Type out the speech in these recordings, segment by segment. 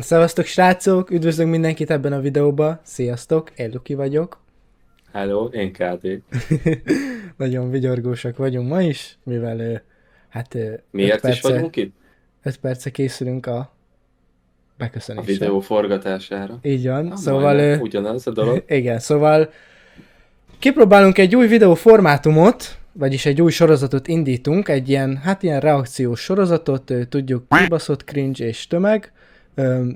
Szevasztok srácok, üdvözlünk mindenkit ebben a videóban. Sziasztok, én Luki vagyok. Hello, én KD. Nagyon vigyorgósak vagyunk ma is, mivel 5 Miért is perce, vagyunk itt? 5 perce készülünk a A beköszönésre. videó forgatására. Így van, Ah, szóval majdnem ugyanaz a dolog. igen, szóval kipróbálunk egy új videó formátumot, vagyis egy új sorozatot indítunk, egy ilyen reakciós sorozatot, tudjuk kibaszott cringe és tömeg,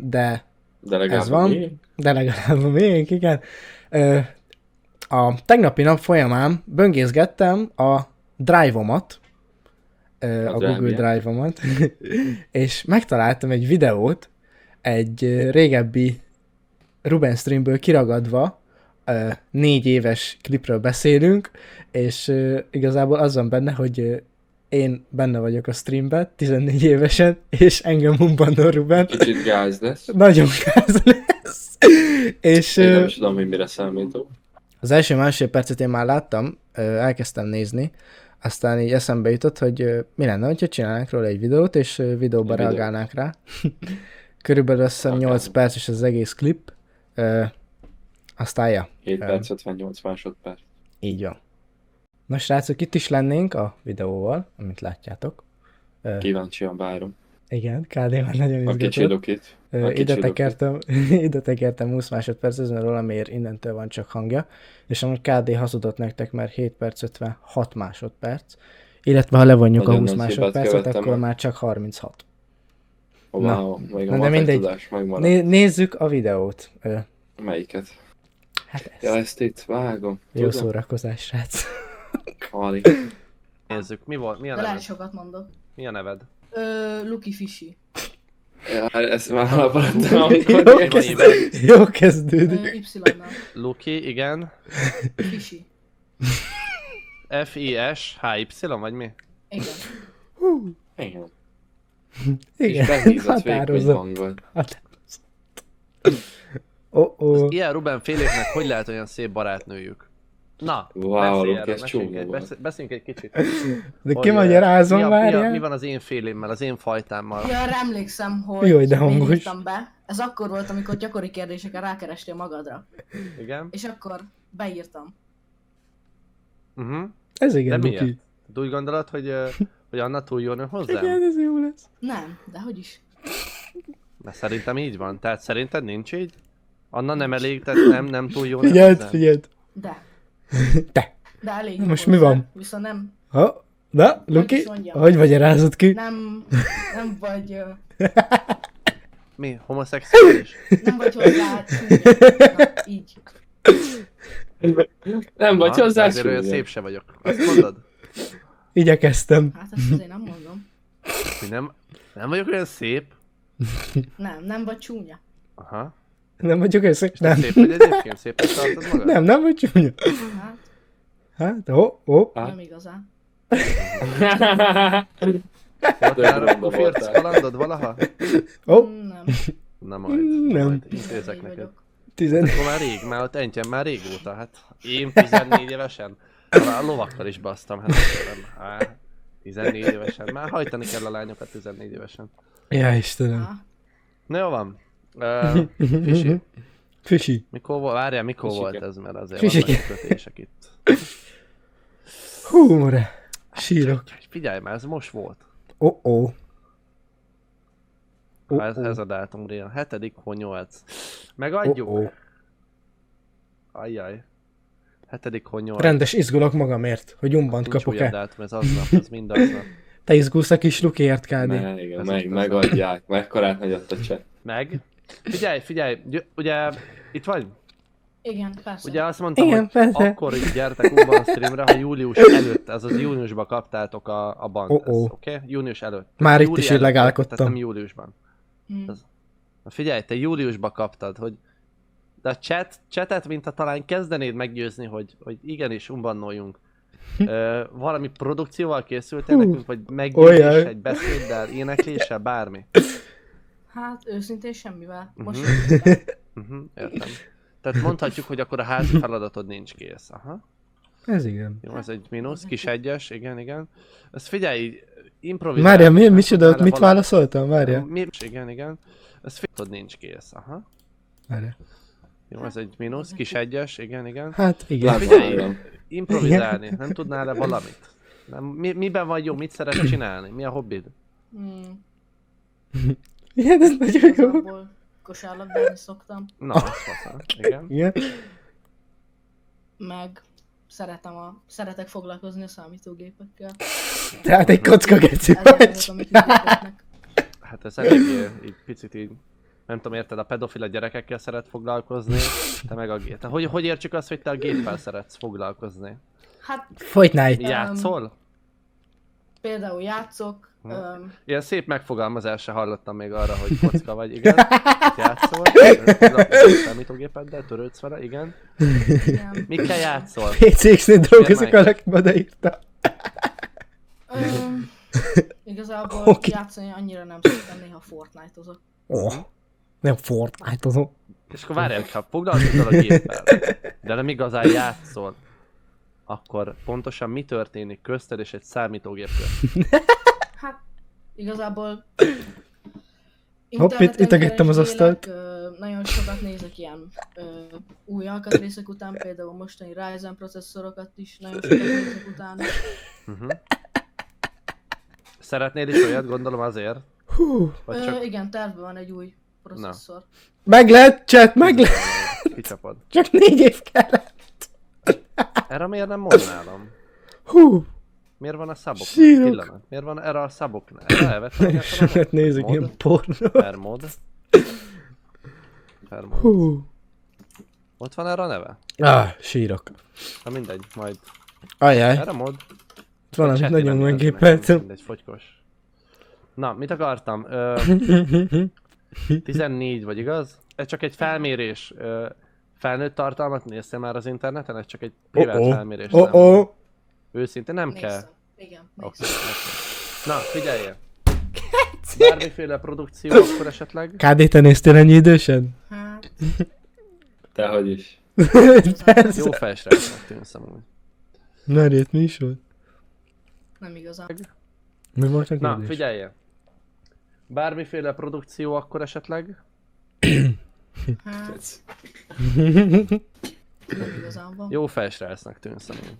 de De legalább ez van, mi? de legalább a miénk, igen. A tegnapi nap folyamán böngészgettem a Drive-omat, a Google Drive-omat, és megtaláltam egy videót, egy régebbi Ruben streamből kiragadva, 4 éves klipről beszélünk, és igazából az van benne, hogy én benne vagyok a streamben, 14 évesen, és engem unbannol Ruben. Kicsit gáz lesz. Nagyon gáz lesz. És Én nem is tudom, hogy mire számítok. az első másfél percet én már láttam, elkezdtem nézni, aztán így eszembe jutott, hogy mi lenne, hogyha csinálnánk róla egy videót, és videóba reagálnánk rá. Körülbelül azt hiszem 8 perces az egész klip. Aztán 7 perc, 58 másodperc. így van. Na srácok, itt is lennénk a videóval, amit látjátok. Kíváncsian várom. Igen, KD már nagyon A kicsi izgatott. Lukit. Ide tekertem 20 másodperc róla, miért innentől van csak hangja. És amúgy KD hazudott nektek, mert 7 perc 56 másodperc. Illetve ha levonjuk Nagyon a 20 nagy hibát másodpercet, követtem akkor el. már csak 36. Wow, még Na a de mindegy. tudás megmaradt. Nézzük a videót. Melyiket? Hát ez Ja, ezt itt vágom. jó Tudom. szórakozás, srác. Ali. Nézzük, mi volt, mi a De lehet neved? sokat mondok. Mi a neved? Luki Fishy. Ja, ezt már hallottam, amikor Jó, néztem. Jó kezdődik. Y-nal. Luki, igen. Fishy. F-I-S-H-Y, vagy mi? Igen. Igen. És Igen, behízott végig, hogy határozott. hangod. Oh. Ilyen Ruben féléknek hogy lehet olyan szép barátnőjük? Na, Wow, beszélj Luki, erről, ez meséljünk csúnya egy- volt. beszéljünk egy kicsit. De Hogy, kimagyarázom, mi várjál. van az én félémmel, az én fajtámmal? Ja, arra emlékszem, hogy Jaj, de miért hangos. írtam be. Ez akkor volt, amikor gyakori kérdéseken rákerestél magadra. Igen? És akkor beírtam. Ez igen, De miért? Luki. De úgy gondolod, hogy Anna túl jól nő hozzám? Igen, ez jó lesz. Nem, de hogy is. Mert szerintem így van. Tehát szerinted nincs így? Anna nem elég, tehát nem túl jól nő Figyeld, hozzám? figyeld. De. Te. De elég. Na most hozzá. mi van? Viszont nem, Na, Luki, is mondjam. hogy magyarázod ki? nem vagy, Mi? Homoszexuális? nem vagy hozzá csúnya. Na, így. Nem vagy Aha, hozzá de azért olyan súlya. szép se vagyok. Azt mondod? Igyekeztem. Hát ezt azért nem mondom. Hogy nem vagyok olyan szép? Nem vagy csúnya. Aha. Nem vagyok össze? Nem. Szép vagy egyébként? Szépen tartod magad? Nem vagy csúnya. Hát, Hát, Hát. nem igazán. Volt már a Ronda kufirc voltál. kalandod valaha? Nem. Na majd. Nem. Majd intézek Így neked. vagyok. 10. Akkor már rég, már ott entjen már régóta, hát. Én 14 évesen? A lovakkal is basztam, hát nem. 14 évesen. Már hajtani kell a lányokat 14 évesen. Ja, Istenem. Ah, Na jó van. Fisi, Füsi. várjál, mikor Fisike. volt ez, mert azért Fisike. vannak kötések itt. Hú, more. Sírok. Figyelj már, ez most volt. Oh. Ez a dátum régen. 7.8. Megadjuk? Oh. Ajjaj. 7.8. Rendes izgulok magamért, hogy umbant Nincs újabb kapok-e. dátum, ez aznap, ez mind aznap. Te izgulsz a kis Lukiért, KD. Ne, igen, Ez meg, itt megadják. Mekkorát nagyott a chat. Meg? Figyelj, ugye itt vagy? igen, persze. Ugye azt mondtam, Igen, hogy persze. akkor így gyertek újban a streamre, ha július előtt, azaz júniusban kaptátok a bant, Oh. oké? Június előtt. Már itt Júli is előtt, illegálkodtam. Tehát nem júliusban. Hmm. Na figyelj, te júliusban kaptad, hogy de a chatet, mint ha talán kezdenéd meggyőzni, hogy igenis umbannoljunk. Valami produkcióval készültél nekünk, vagy meggyőzés, Olyaj. egy beszéddel, énekléssel, bármi? Hát őszintén semmivel. Most Értem. Tehát mondhatjuk, hogy akkor a házi feladatod nincs kész. Aha. Ez igen. Jó, ez egy mínusz, kis egyes, igen. Ezt figyelj, improvizálni. Várja, nem micsoda, tudnál-e mit valami- válaszoltam? Várja. Igen. Ez tudod, nincs kész, aha. Várja. Jó, ez egy mínusz, kis egyes, igen. Hát igen. Látom. Improvizálni, nem tudnál-e valamit? Nem, miben vagy jó, mit szeretsz csinálni? Mi a hobbid? Hmm, Igen, ez nagyon jó. igazából kosárlabdázni szoktam, Na, az faszán, igen. Igen. meg szeretek foglalkozni a számítógépekkel. Tehát egy kocka geci Ez a vagy. dolog, amit működnek. Hát ez eléggé, így picit így, nem tudom, érted, a pedofila gyerekekkel szeret foglalkozni, te meg a gép. Hogy értsük azt, hogy te a géppel szeretsz foglalkozni? Hát Fortnite. Játszol? például játszok, Ilyen szép megfogalmazásra hallottam még arra, hogy kocka vagy, igen. Játszol, foglalkozol számítógépeddel, törődsz vele, igen. igen. Mikkel játszol? PCX-nél dolgozik Melyik? valaki, odaírta. Igazából Oké. játszani annyira nem szoktam, néha Fortnite-ozok. Nem Fortnite-ozom. És akkor várjál, ha foglalkozol a géppel, de nem igazán játszol, akkor pontosan mi történik közted és egy számítógép közt? Hát igazából Hopp, itt egettem az asztalt. Nagyon sokat nézek ilyen új alkatrészek után, például mostani Ryzen processzorokat is nagyon sokat nézek utána. Szeretnél is olyat, gondolom azért? Hú. Vagy csak Igen, tervben van egy új processzor. Meg lehet, chat, meg lehet. kicsapod? Csak 4 év kellett. Erre miért nem mondnálom? Hú. Miért van a szaboknál? Sírok. Pillanat. Miért van erre a szaboknál? Erre elvettem Sokat nézek ilyen pornó. Per mod. Per mod. Hú. Ott van erre a neve? Sírok. Na mindegy, majd. Ajjaj, Erre mod? valamit Chatében nagyon írtam meggépeltem. mindegy, fogykos. Na, mit akartam? 14 vagy, igaz? Ez csak egy felmérés. Felnőtt tartalmat néztél már az interneten? Ez csak egy privát felmérés. nem? Oh-oh. Őszintén nem kell? Néztem. Igen, Oké. néztem. Na, figyelje! Bármiféle produkció akkor esetleg? KD, te néztél ennyi idősen? Hát, Tehogy is. Jó felsrácnak tűnsz amúgy. Merjét, mi is volt? nem igazán. Mi volt a Na, kérdés? figyelje! Bármiféle produkció akkor esetleg? Hát, nem igazán van. Jó felsrácnak tűnsz amúgy.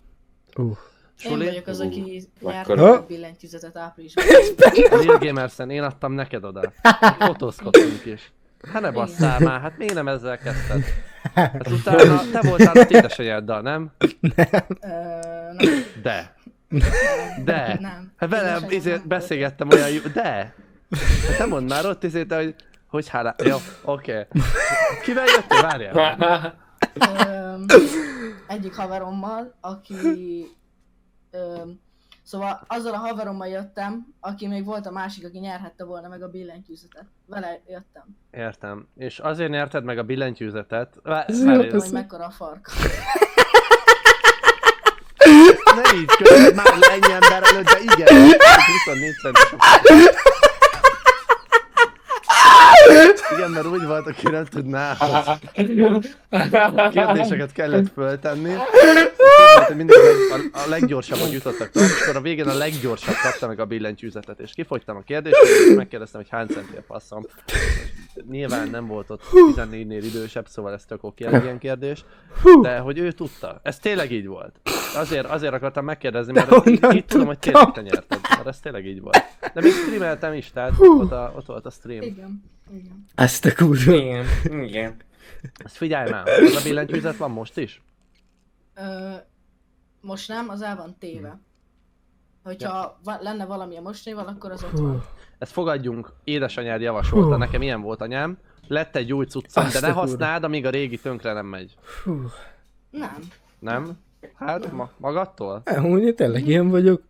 Én Suli? vagyok az, aki nyert Mekkora? a billentyűzetet áprilisban. Lil Gamersen, én adtam neked oda. Fotózkodtunk is. Hát ne basszál már, hát miért nem ezzel kezdted? Hát utána te voltál az édesanyáddal, nem? Nem. De. De. Nem. Hát velem Édesanyám nem beszélgettem olyan jó... De. Hát te mondd már ott hogy hálá... Jó, oké. Kivel jöttél? Várjál. Egyik haverommal, aki... Szóval azzal a haverommal jöttem, aki még volt a másik, aki nyerhette volna meg a billentyűzetet. Vele jöttem. Értem. És azért nyerted meg a billentyűzetet... Hogy mekkora a farka. Ne így közben már ennyi ember előtt, de igen. 24 centis. Igen, mert úgy volt, aki nem tudná, kérdéseket kellett föltenni. És úgy volt, hogy mindig a leggyorsabban jutottak tovább, és akkor a végén a leggyorsabb kapta meg a billentyűzetet. És kifogytam a kérdést, és megkérdeztem, hogy hány centi a passzom. Nyilván nem volt ott 14-nél idősebb, szóval ez tök oké, egy ilyen kérdés. De hogy ő tudta. Ez tényleg így volt. Azért akartam megkérdezni, mert így tudom, hogy tényleg te nyerted. Mert ez tényleg így volt. De még streameltem is, tehát ott volt a stream. Igen. Igen. Ezt a kurva. Igen. Ezt figyelj már, az a billentyűzet van most is? Most nem, az el van téve. Hogyha lenne valami a mostanival, akkor az ott van. Ezt fogadjunk, édesanyád javasolta, nekem ilyen volt anyám. Lett egy új cuccom, de Azt ne a kurva. használd, amíg a régi tönkre nem megy. Nem. Nem? Hát, magadtól? Amúgy tényleg ilyen vagyok.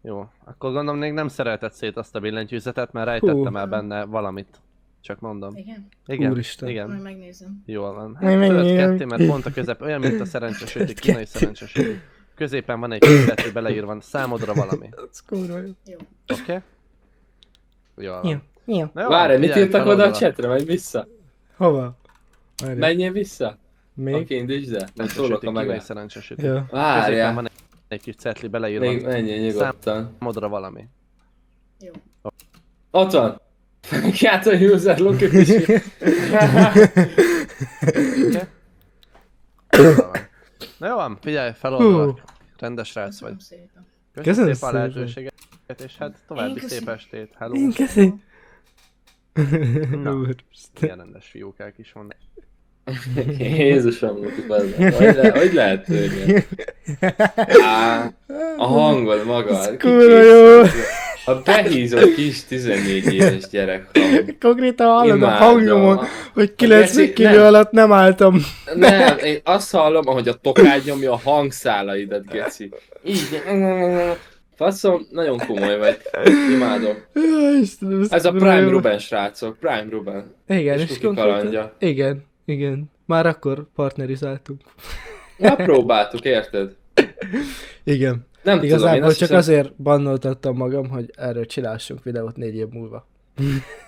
Jó, akkor gondolom még nem szerelted szét azt a billentyűzetet, mert rejtettem el benne valamit. Csak mondom. Igen? Igen, Úristen. igen. Majd megnézem. Jól van. Majd megnézem. Ketté, mert pont a közep, olyan, mint a szerencsésöti, kínai szerencsésöti. Középen van egy képletű, beleírva számodra valami. Ez kurva jó. Jó. Oké? Jól van. Jó. Jó. Na jó, Várj, mit figyelj, írtak oda a feloldalak. chatre? Menj vissza. Hova? Várjál. Menjél vissza. Még? Oké, indítsd el. Nem szólok a Szerencsésöti, kínai meg. szerencsésöti. Jó. Középen Várjál. van egy egy kis cetli beleírva Még menjél nyugodtan. számodra valami. Jó. Ott van! Játsz a user Luki Pisi. Na jó van, figyelj, feloldalak. Rendes rác vagy. Köszönöm szépen. Köszönöm Köszönöm szépen a szépen. lehetőséget, és hát további Én szép köszönöm. estét. Hello. Én köszi. Na. Úristen. Milyen rendes fiúkák is vannak. Jézusom, Luki, bazdmeg. Hogy lehet tőle? Á, a hangod maga. Ez kurva jó. A behízott kis 14 éves gyerek hang. Konkrétan hallom a Imádom. hangjomon, hogy 90 Geci, kiló nem. alatt nem álltam. Nem, én azt hallom, ahogy a tokád nyomja a hangszálaidat, geci. Így. Faszom, nagyon komoly vagy. Imádom. Ja, Istenem, Ez a kurva Prime jó. Ruben srácok, Prime Ruben. Igen, és és Luki konkrétan... kalandja. Igen. Már akkor partnerizáltunk. Ja, próbáltuk, érted? Igen. Nem tudom, én Igazából azt csak hiszem, azért bannoltattam magam, hogy erről csináljunk videót 4 év múlva.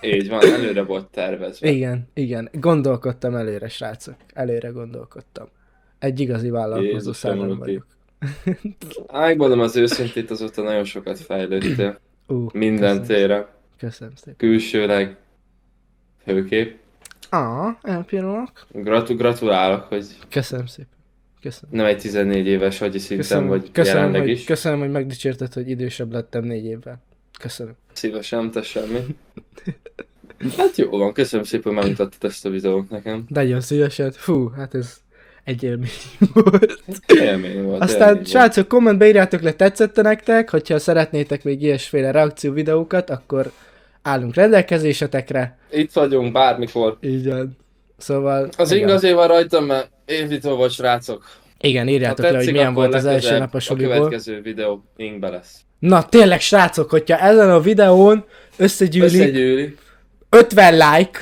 így van, előre volt tervezve. Igen. Gondolkodtam előre, srácok. Előre gondolkodtam. Egy igazi vállalkozó Jézusom, szellem Luki. vagyok. Megmondom az őszintét, azóta nagyon sokat fejlődtél. Minden köszönöm. téren. Köszönöm szépen. Külsőleg. Főképp. Elpillanatok. Gratulálok, hogy Köszönöm szépen. Köszönöm. nem egy 14 éves agyi szinten vagy jelenleg is. Köszönöm, hogy megdicsérted, hogy idősebb lettem 4 évvel. Köszönöm. Szívesen, te semmi. Hát jó van, köszönöm szépen, hogy megmutattad ezt a videót nekem. Nagyon szívesen. Fú, hát ez egy élmény volt. Élmény volt. Aztán, élmény srácok, kommentbe írjátok le, tetszett nektek, hogyha szeretnétek még ilyesféle reakció videókat, akkor állunk rendelkezésetekre. volt. Itt vagyunk bármikor. Így van. Szóval... Az igen. igazi van rajtam, mert évító vagy, srácok. Igen, Ha írjátok le, hogy tetszik, milyen akkor volt az első legközelebb nap a a suliból. következő videó linkbe lesz. Na tényleg, srácok, hogyha ezen a videón összegyűlik Összegyűli. 50 like,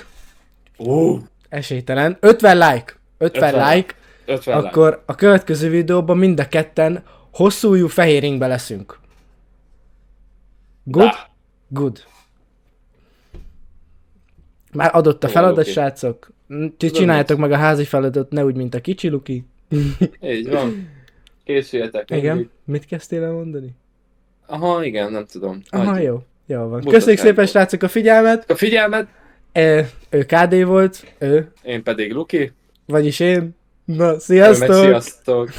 Ó, esélytelen, 50 like, 50 50 like, 50 like. akkor a következő videóban mind a ketten hosszújú fehéringbe leszünk. Good? Na, Good. Már adott a Jó, feladat, oké. srácok. Ti csináljátok meg a házi feladatot, ne úgy, mint a kicsi Luki. így van. Készüljetek. Igen. mindig. Mit kezdtél el mondani? Aha, igen, nem tudom. Aha, Hagyjuk. jó. Jó van. Mutatság Köszönjük szépen, volt. srácok, a figyelmet. A figyelmet, Ő KD volt, én pedig Luki. vagyis én. Na, Ő meg sziasztok! sziasztok.